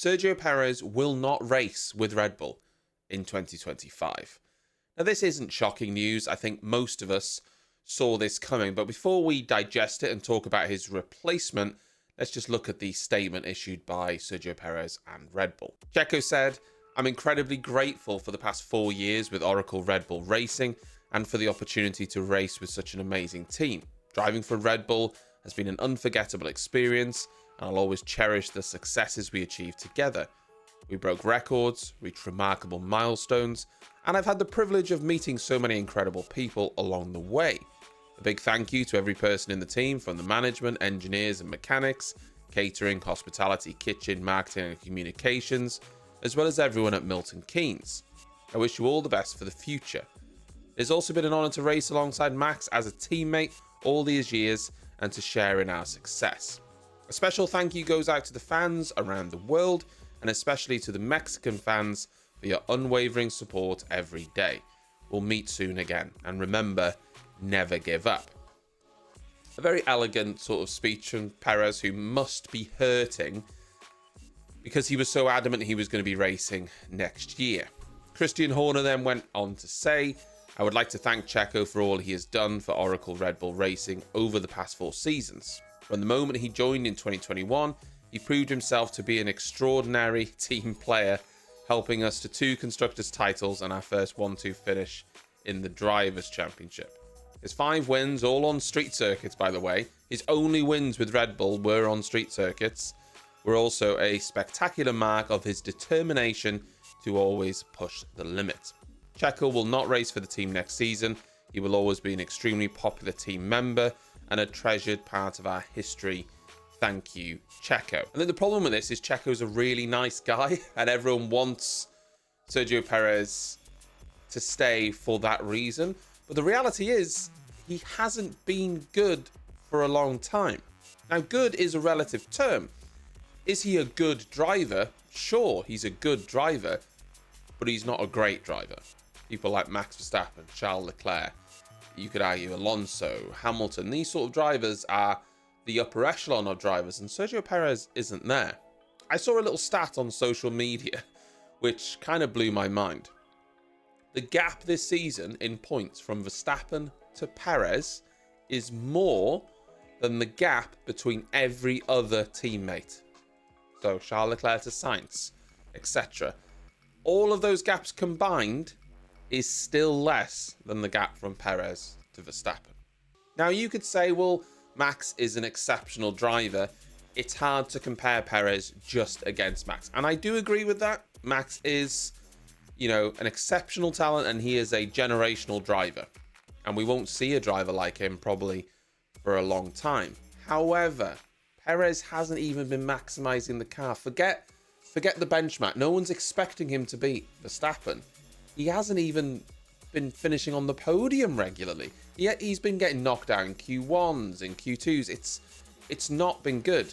Sergio Perez will not race with Red Bull in 2025. Now, this isn't shocking news. I think most of us saw this coming. But before we digest it and talk about his replacement, let's just look at the statement issued by Sergio Perez and Red Bull. Checo said, "I'm incredibly grateful for the past 4 years with Oracle Red Bull Racing and for the opportunity to race with such an amazing team. Driving for Red Bull has been an unforgettable experience, and I'll always cherish the successes we achieved together. We broke records, reached remarkable milestones, and I've had the privilege of meeting so many incredible people along the way. A big thank you to every person in the team, from the management, engineers and mechanics, catering, hospitality, kitchen, marketing and communications, as well as everyone at Milton Keynes. I wish you all the best for the future. It's also been an honour to race alongside Max as a teammate all these years and to share in our success. A special thank you goes out to the fans around the world, and especially to the Mexican fans for your unwavering support every day. We'll meet soon again, and remember, never give up." A very elegant sort of speech from Perez, who must be hurting because he was so adamant he was going to be racing next year. Christian Horner then went on to say, "I would like to thank Checo for all he has done for Oracle Red Bull Racing over the past 4 seasons. From the moment he joined in 2021, he proved himself to be an extraordinary team player, helping us to 2 Constructors' titles and our first 1-2 finish in the Drivers' Championship. His 5 wins, all on street circuits, by the way. His only wins with Red Bull were on street circuits, were also a spectacular mark of his determination to always push the limit. Checo will not race for the team next season. He will always be an extremely popular team member and a treasured part of our history. Thank you, Checo." And then the problem with this is Checo's a really nice guy, and everyone wants Sergio Perez to stay for that reason. But the reality is, he hasn't been good for a long time. Now, good is a relative term. Is he a good driver? Sure, he's a good driver, but he's not a great driver. People like Max Verstappen, Charles Leclerc, you could argue Alonso, Hamilton, these sort of drivers are the upper echelon of drivers, and Sergio Perez isn't there. I saw a little stat on social media which kind of blew my mind. The gap this season in points from Verstappen to Perez is more than the gap between every other teammate. So Charles Leclerc to Sainz, etc. All of those gaps combined is still less than the gap from Perez to Verstappen. Now, you could say, well, Max is an exceptional driver. It's hard to compare Perez just against Max. And I do agree with that. Max is, an exceptional talent, and he is a generational driver. And we won't see a driver like him probably for a long time. However, Perez hasn't even been maximizing the car. Forget the benchmark. No one's expecting him to beat Verstappen. He hasn't even been finishing on the podium regularly. Yet he's been getting knocked out in Q1s, in Q2s. It's not been good.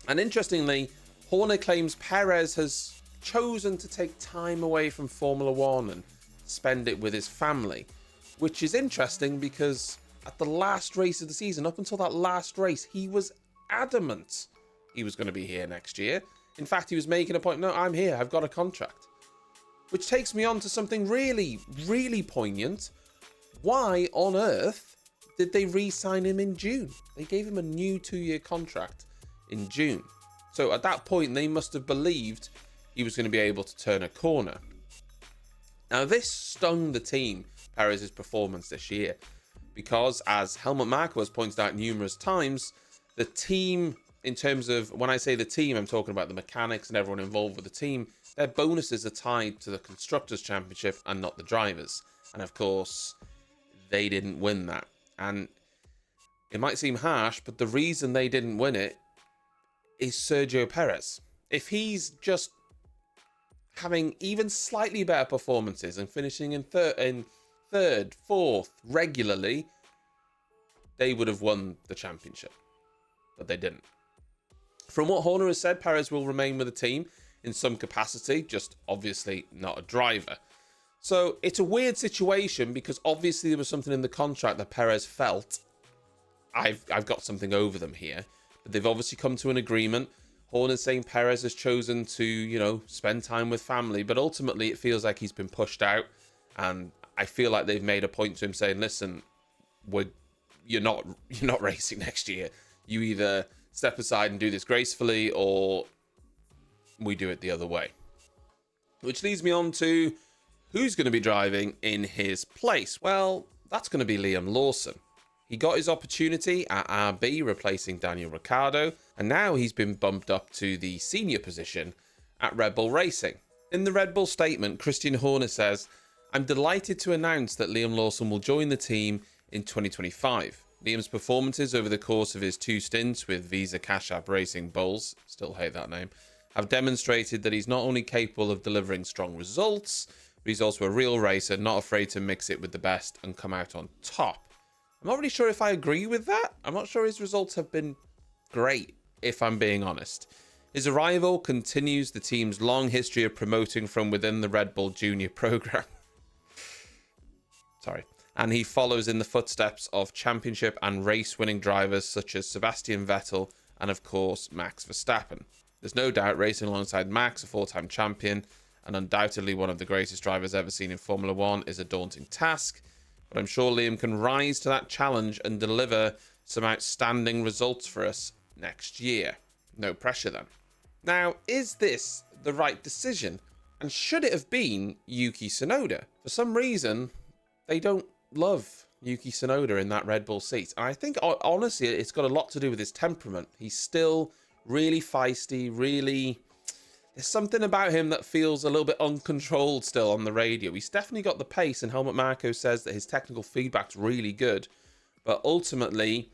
And interestingly, Horner claims Perez has chosen to take time away from Formula One and spend it with his family, which is interesting because at the last race of the season, up until that last race, he was adamant he was going to be here next year. In fact, he was making a point, no, I'm here, I've got a contract. Which takes me on to something really, really poignant. Why on earth did they re-sign him in June? They gave him a new 2-year contract in June. So at that point, they must have believed he was going to be able to turn a corner. Now, this stung the team, Perez's performance this year, because as Helmut Marko has pointed out numerous times, the team, in terms of, when I say the team, I'm talking about the mechanics and everyone involved with the team, their bonuses are tied to the Constructors' Championship and not the drivers. And of course, they didn't win that. And it might seem harsh, but the reason they didn't win it is Sergio Perez. If he's just having even slightly better performances and finishing in third, fourth regularly, they would have won the championship. But they didn't. From what Horner has said, Perez will remain with the team in some capacity, just obviously not a driver. So it's a weird situation because obviously there was something in the contract that Perez felt, I've got something over them here. But they've obviously come to an agreement. Horner's saying Perez has chosen to, spend time with family, but ultimately it feels like he's been pushed out, and I feel like they've made a point to him saying, listen, you're not racing next year. You either step aside and do this gracefully, or we do it the other way. Which leads me on to who's going to be driving in his place. Well, that's going to be Liam Lawson. He got his opportunity at RB replacing Daniel Ricciardo, and now he's been bumped up to the senior position at Red Bull Racing. In the Red Bull statement, Christian Horner says, "I'm delighted to announce that Liam Lawson will join the team in 2025. Liam's performances over the course of his 2 stints with Visa Cash App Racing Bulls, still hate that name, have demonstrated that he's not only capable of delivering strong results, but he's also a real racer, not afraid to mix it with the best and come out on top." I'm not really sure if I agree with that. I'm not sure his results have been great, if I'm being honest. His arrival continues the team's long history of promoting from within the Red Bull Junior program. Sorry. And he follows in the footsteps of championship and race-winning drivers such as Sebastian Vettel and, of course, Max Verstappen. There's no doubt racing alongside Max, a 4-time champion, and undoubtedly one of the greatest drivers ever seen in Formula One, is a daunting task. But I'm sure Liam can rise to that challenge and deliver some outstanding results for us next year. No pressure then. Now, is this the right decision? And should it have been Yuki Tsunoda? For some reason, they don't love Yuki Tsunoda in that Red Bull seat. And I think, honestly, it's got a lot to do with his temperament. He's still really feisty, really... There's something about him that feels a little bit uncontrolled still on the radio. He's definitely got the pace, and Helmut Marko says that his technical feedback's really good. But ultimately,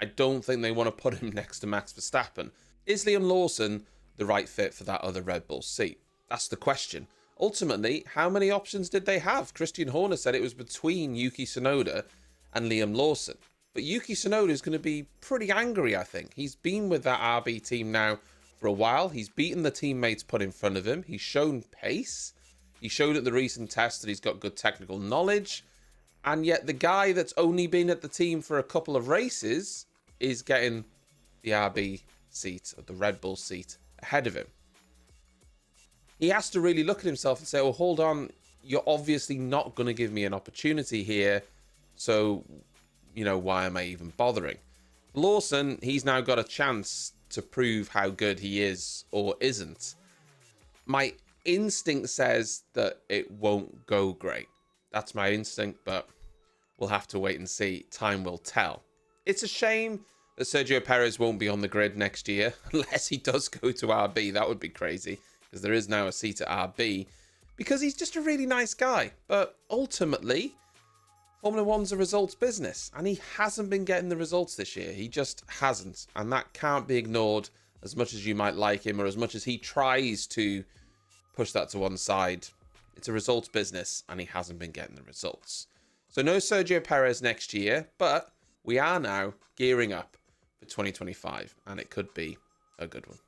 I don't think they want to put him next to Max Verstappen. Is Liam Lawson the right fit for that other Red Bull seat? That's the question. Ultimately, how many options did they have? Christian Horner said it was between Yuki Tsunoda and Liam Lawson. But Yuki Tsunoda is going to be pretty angry, I think. He's been with that RB team now for a while. He's beaten the teammates put in front of him. He's shown pace. He showed at the recent test that he's got good technical knowledge. And yet the guy that's only been at the team for a couple of races is getting the RB seat, or the Red Bull seat, ahead of him. He has to really look at himself and say, oh, hold on, you're obviously not going to give me an opportunity here. So, why am I even bothering? Lawson, he's now got a chance to prove how good he is or isn't. My instinct says that it won't go great. That's my instinct, but we'll have to wait and see. Time will tell. It's a shame that Sergio Perez won't be on the grid next year, unless he does go to RB. That would be crazy, because there is now a seat at RB, because he's just a really nice guy. But ultimately, Formula One's a results business, and he hasn't been getting the results this year. He just hasn't, and that can't be ignored as much as you might like him, or as much as he tries to push that to one side. It's a results business, and he hasn't been getting the results. So no Sergio Perez next year, but we are now gearing up for 2025, and it could be a good one.